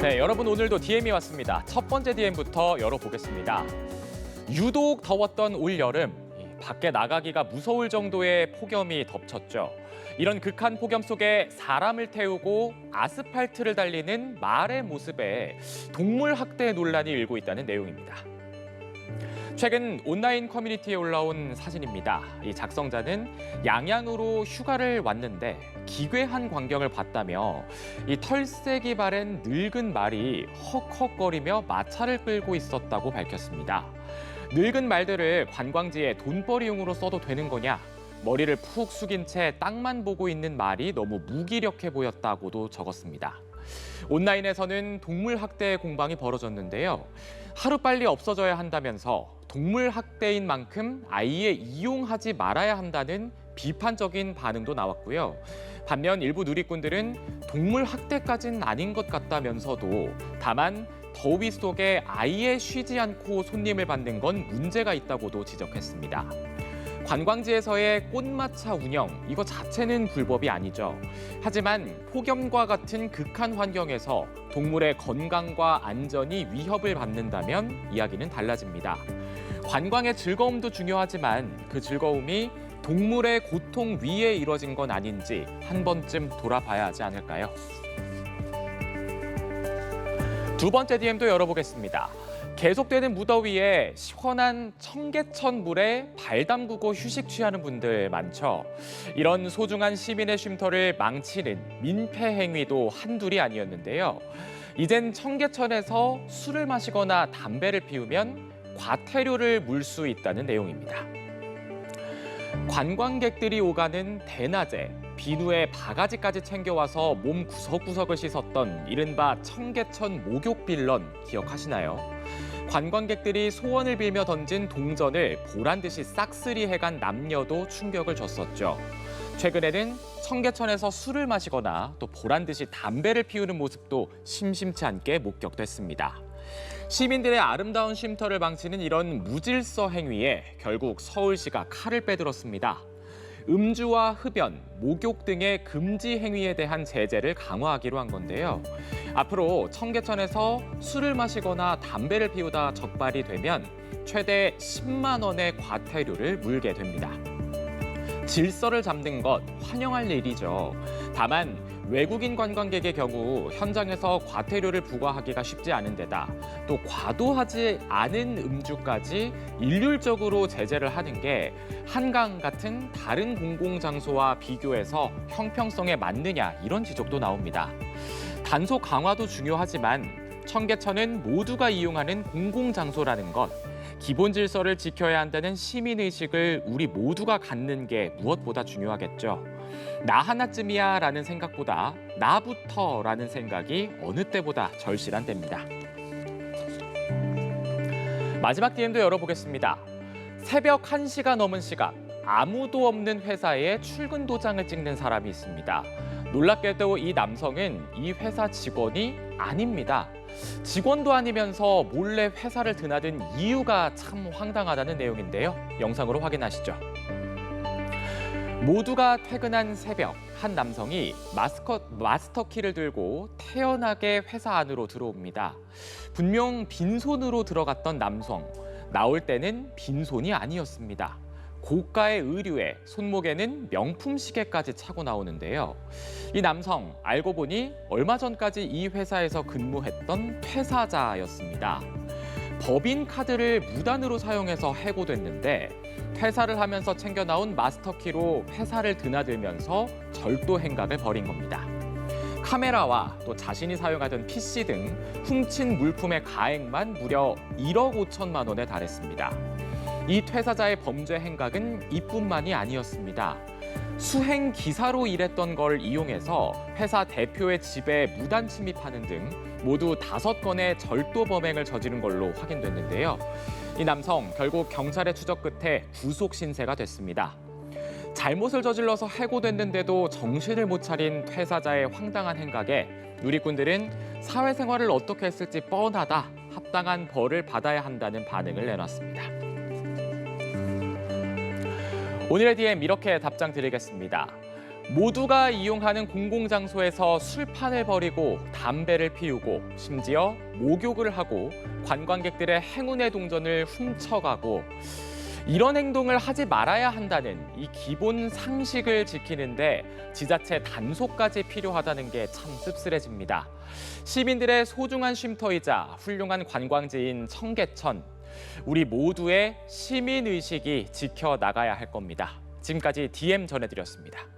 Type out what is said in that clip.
네, 여러분 오늘도 DM이 왔습니다. 첫 번째 DM부터 열어보겠습니다. 유독 더웠던 올 여름, 밖에 나가기가 무서울 정도의 폭염이 덮쳤죠. 이런 극한 폭염 속에 사람을 태우고 아스팔트를 달리는 말의 모습에 동물 학대 논란이 일고 있다는 내용입니다. 최근 온라인 커뮤니티에 올라온 사진입니다. 이 작성자는 양양으로 휴가를 왔는데 기괴한 광경을 봤다며 이 털색이 바랜 늙은 말이 헉헉거리며 마차를 끌고 있었다고 밝혔습니다. 늙은 말들을 관광지에 돈벌이용으로 써도 되는 거냐? 머리를 푹 숙인 채 땅만 보고 있는 말이 너무 무기력해 보였다고도 적었습니다. 온라인에서는 동물 학대 공방이 벌어졌는데요. 하루빨리 없어져야 한다면서 동물 학대인 만큼 아예 이용하지 말아야 한다는 비판적인 반응도 나왔고요. 반면 일부 누리꾼들은 동물 학대까지는 아닌 것 같다면서도 다만 더위 속에 아예 쉬지 않고 손님을 받는 건 문제가 있다고도 지적했습니다. 관광지에서의 꽃마차 운영, 이거 자체는 불법이 아니죠. 하지만 폭염과 같은 극한 환경에서 동물의 건강과 안전이 위협을 받는다면 이야기는 달라집니다. 관광의 즐거움도 중요하지만 그 즐거움이 동물의 고통 위에 이뤄진 건 아닌지 한 번쯤 돌아봐야 하지 않을까요? 두 번째 DM도 열어보겠습니다. 계속되는 무더위에 시원한 청계천 물에 발 담그고 휴식 취하는 분들 많죠. 이런 소중한 시민의 쉼터를 망치는 민폐 행위도 한둘이 아니었는데요. 이젠 청계천에서 술을 마시거나 담배를 피우면 과태료를 물 수 있다는 내용입니다. 관광객들이 오가는 대낮에 비누에 바가지까지 챙겨와서 몸 구석구석을 씻었던 이른바 청계천 목욕 빌런 기억하시나요? 관광객들이 소원을 빌며 던진 동전을 보란 듯이 싹쓸이 해간 남녀도 충격을 줬었죠. 최근에는 청계천에서 술을 마시거나 또 보란 듯이 담배를 피우는 모습도 심심치 않게 목격됐습니다. 시민들의 아름다운 쉼터를 망치는 이런 무질서 행위에 결국 서울시가 칼을 빼들었습니다. 음주와 흡연, 목욕 등의 금지 행위에 대한 제재를 강화하기로 한 건데요. 앞으로 청계천에서 술을 마시거나 담배를 피우다 적발이 되면 최대 10만 원의 과태료를 물게 됩니다. 질서를 잡는 것 환영할 일이죠. 다만 외국인 관광객의 경우 현장에서 과태료를 부과하기가 쉽지 않은 데다 또 과도하지 않은 음주까지 일률적으로 제재를 하는 게 한강 같은 다른 공공장소와 비교해서 형평성에 맞느냐 이런 지적도 나옵니다. 단속 강화도 중요하지만 청계천은 모두가 이용하는 공공장소라는 것, 기본 질서를 지켜야 한다는 시민의식을 우리 모두가 갖는 게 무엇보다 중요하겠죠. 나 하나쯤이야 라는 생각보다 나부터 라는 생각이 어느 때보다 절실한 때입니다. 마지막 DM도 열어보겠습니다. 새벽 1시가 넘은 시각, 아무도 없는 회사에 출근 도장을 찍는 사람이 있습니다. 놀랍게도 이 남성은 이 회사 직원이 아닙니다. 직원도 아니면서 몰래 회사를 드나든 이유가 참 황당하다는 내용인데요. 영상으로 확인하시죠. 모두가 퇴근한 새벽, 한 남성이 마스터키를 들고 태연하게 회사 안으로 들어옵니다. 분명 빈손으로 들어갔던 남성, 나올 때는 빈손이 아니었습니다. 고가의 의류에 손목에는 명품 시계까지 차고 나오는데요. 이 남성, 알고 보니 얼마 전까지 이 회사에서 근무했던 퇴사자였습니다. 법인 카드를 무단으로 사용해서 해고됐는데 퇴사를 하면서 챙겨 나온 마스터키로 회사를 드나들면서 절도 행각을 벌인 겁니다. 카메라와 또 자신이 사용하던 PC 등 훔친 물품의 가액만 무려 1억 5천만 원에 달했습니다. 이 퇴사자의 범죄 행각은 이뿐만이 아니었습니다. 수행 기사로 일했던 걸 이용해서 회사 대표의 집에 무단 침입하는 등 모두 5건의 절도 범행을 저지른 걸로 확인됐는데요. 이 남성 결국 경찰의 추적 끝에 구속 신세가 됐습니다. 잘못을 저질러서 해고됐는데도 정신을 못 차린 퇴사자의 황당한 행각에 누리꾼들은 사회생활을 어떻게 했을지 뻔하다, 합당한 벌을 받아야 한다는 반응을 내놨습니다. 오늘의 DM 이렇게 답장 드리겠습니다. 모두가 이용하는 공공장소에서 술판을 벌이고 담배를 피우고 심지어 목욕을 하고 관광객들의 행운의 동전을 훔쳐가고 이런 행동을 하지 말아야 한다는 이 기본 상식을 지키는데 지자체 단속까지 필요하다는 게 참 씁쓸해집니다. 시민들의 소중한 쉼터이자 훌륭한 관광지인 청계천. 우리 모두의 시민의식이 지켜나가야 할 겁니다. 지금까지 DM 전해드렸습니다.